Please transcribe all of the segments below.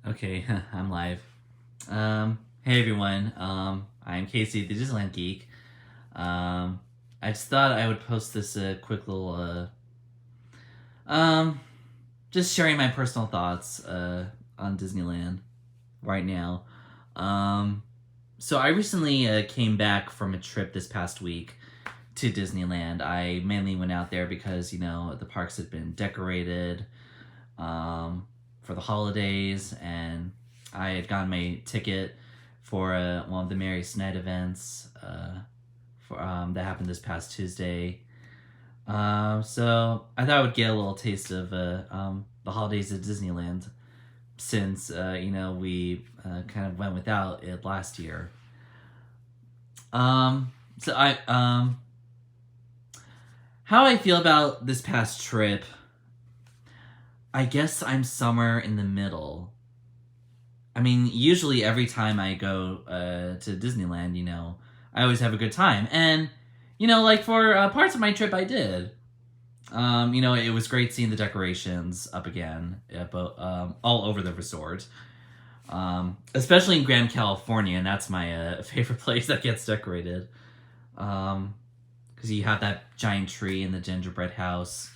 Okay, I'm live. Hey everyone. I'm Casey, the Disneyland Geek. Um, I just thought I would post this quick little, um, just sharing my personal thoughts on Disneyland right now. Um, so I recently came back from a trip this past week to Disneyland. I mainly went out there because the parks had been decorated. For the holidays, and I had gotten my ticket for one of the Merriest Night events that happened this past Tuesday. So I thought I would get a little taste of the holidays at Disneyland since we kind of went without it last year. So how I feel about this past trip, I guess I'm somewhere in the middle. I mean, usually every time I go to Disneyland, I always have a good time. And, like for parts of my trip, I did. It was great seeing the decorations up again, all over the resort. Especially in Grand California, and that's my favorite place that gets decorated. Because you have that giant tree and the gingerbread house.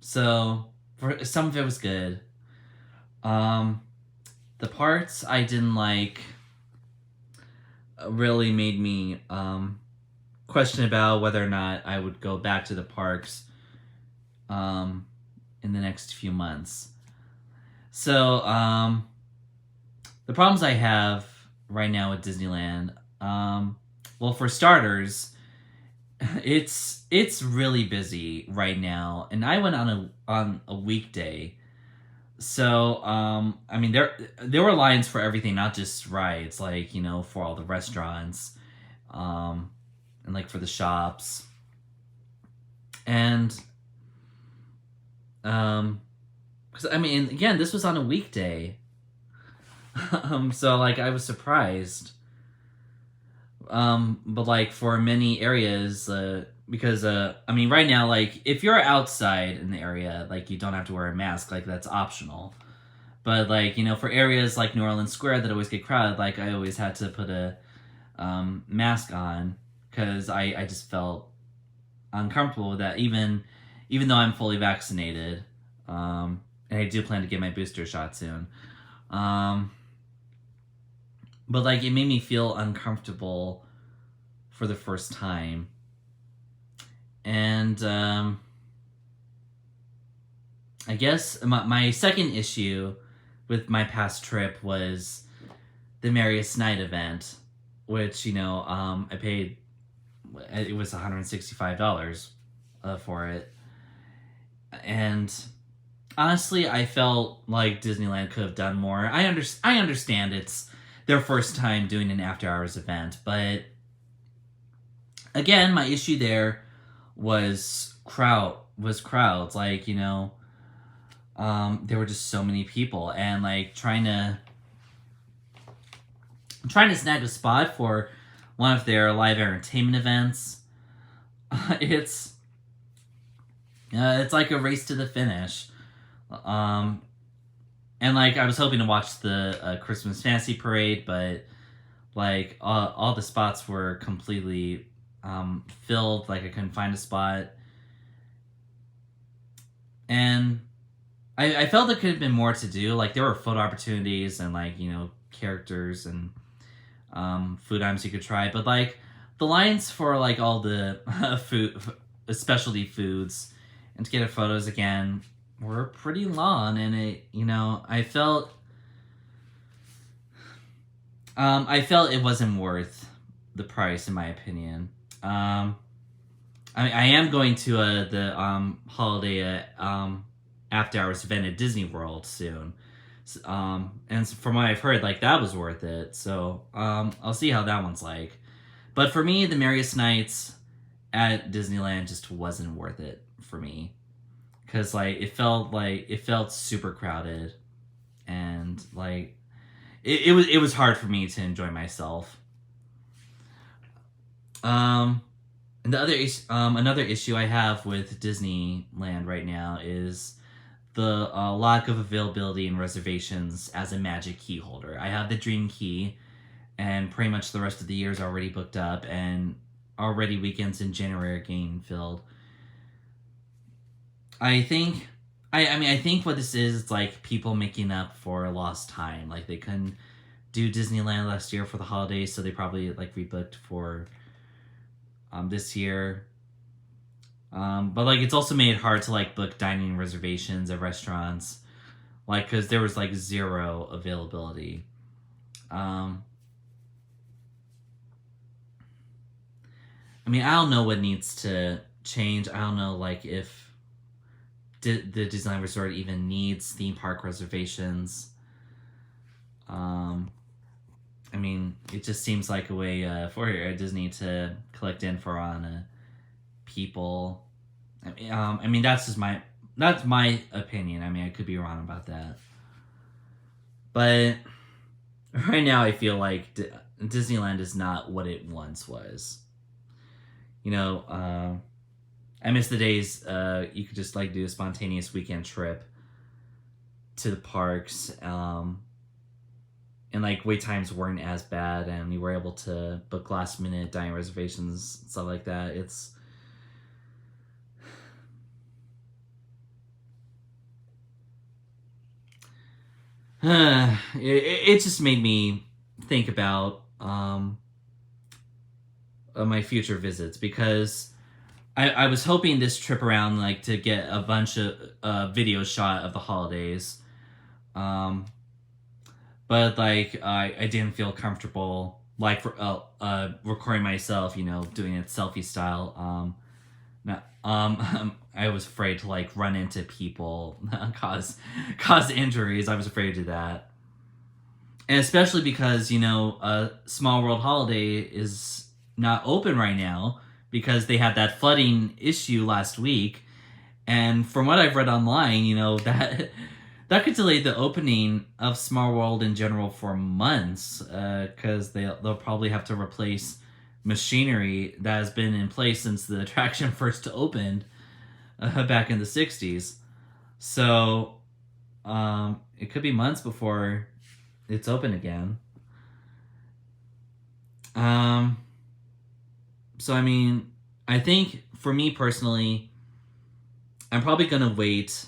So for some of it was good. The parts I didn't like really made me question about whether or not I would go back to the parks in the next few months. So the problems I have right now at Disneyland, well, for starters, it's really busy right now, and I went on a weekday. So I mean there were lines for everything, not just rides, like for all the restaurants, and like for the shops, and because I mean again this was on a weekday, so like I was surprised. But like for many areas, because I mean right now, like if you're outside in the area, like you don't have to wear a mask, like that's optional. But like for areas like New Orleans Square that always get crowded, like I always had to put a mask on because I just felt uncomfortable with that, even though I'm fully vaccinated, and I do plan to get my booster shot soon. Um, but like it made me feel uncomfortable for the first time. And I guess my second issue with my past trip was the Merriest Night event, which I paid. It was $165 for it, and honestly, I felt like Disneyland could have done more. I understand it's their first time doing an after hours event, but again, my issue there was crowds. Like there were just so many people, and like trying to snag a spot for one of their live entertainment events. It's it's like a race to the finish. Um, and like I was hoping to watch the Christmas Fantasy Parade, but like all the spots were completely filled. Like I couldn't find a spot, and I felt there could have been more to do. Like there were photo opportunities and like characters and food items you could try, but like the lines for like all the food specialty foods and to get photos again were pretty long, and it I felt it wasn't worth the price in my opinion. I am going to the holiday after hours event at Disney World soon. And from what I've heard, like that was worth it. So I'll see how that one's like. But for me, the Merriest Nights at Disneyland just wasn't worth it for me, because like it felt super crowded, and like it was hard for me to enjoy myself. And another issue I have with Disneyland right now is the lack of availability and reservations as a Magic key holder. I have the Dream Key, and pretty much the rest of the year is already booked up, and already weekends in January are getting filled. I think, I think what this is, it's like people making up for lost time. Like they couldn't do Disneyland last year for the holidays, so they probably like rebooked for this year. But like it's also made it hard to like book dining reservations at restaurants, like because there was like zero availability. I mean, I don't know what needs to change. I don't know like if the Disneyland Resort even needs theme park reservations. I mean, it just seems like a way for Disney to collect info on people. I mean that's my opinion. I mean, I could be wrong about that, but right now I feel like Disneyland is not what it once was. You know, I miss the days you could just like do a spontaneous weekend trip to the parks, and like wait times weren't as bad, and you were able to book last minute dining reservations, stuff like that. It just made me think about my future visits, because I was hoping this trip around like to get a bunch of videos shot of the holidays, but like I didn't feel comfortable like recording myself, you know, doing it selfie style. I was afraid to like run into people, cause injuries. I was afraid to do that, and especially because you know, Small World Holiday is not open right now because they had that flooding issue last week, and from what I've read online, you know that could delay the opening of Small World in general for months, because they'll probably have to replace machinery that has been in place since the attraction first opened back in the 60s. So it could be months before it's open again. So I mean, I think for me personally, I'm probably gonna wait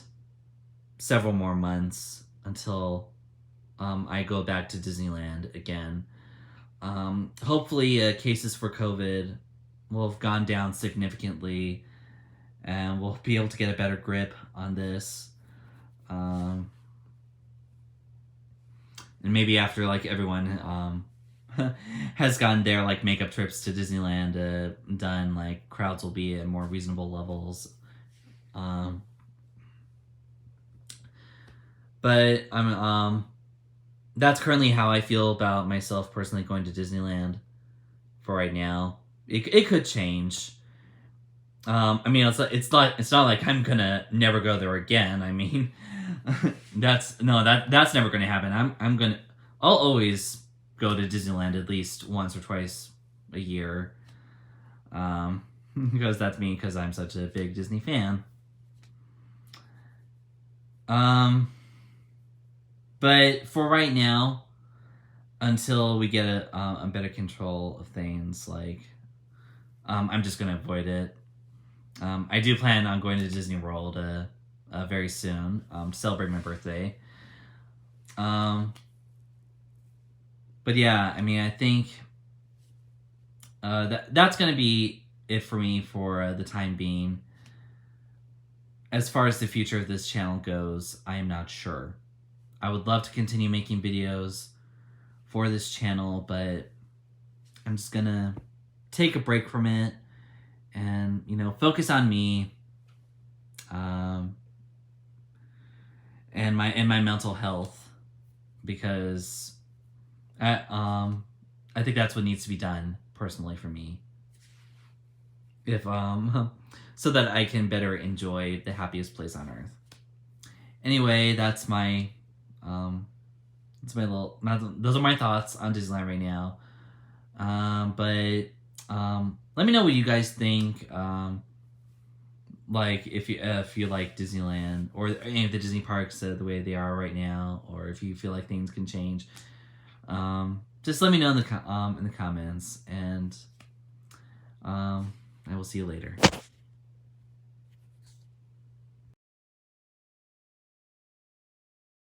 several more months until I go back to Disneyland again. Hopefully cases for COVID will have gone down significantly, and we'll be able to get a better grip on this. And maybe after like everyone has gotten their like makeup trips to Disneyland done, like crowds will be at more reasonable levels. But that's currently how I feel about myself personally going to Disneyland for right now. It could change. I mean, it's not like I'm gonna never go there again. I mean, that's never gonna happen. I'll always go to Disneyland at least once or twice a year. Because that's me, because I'm such a big Disney fan. But for right now, until we get a better control of things, like, I'm just gonna avoid it. I do plan on going to Disney World very soon to celebrate my birthday. But yeah, I mean, I think that's gonna be it for me for the time being. As far as the future of this channel goes, I am not sure. I would love to continue making videos for this channel, but I'm just gonna take a break from it and, you know, focus on me, and my mental health, because I think that's what needs to be done personally for me. If so that I can better enjoy the happiest place on earth. Anyway, those are my thoughts on Disneyland right now. But let me know what you guys think. like if you like Disneyland or any of the Disney parks the way they are right now, or if you feel like things can change, just let me know in the comments, and I will see you later.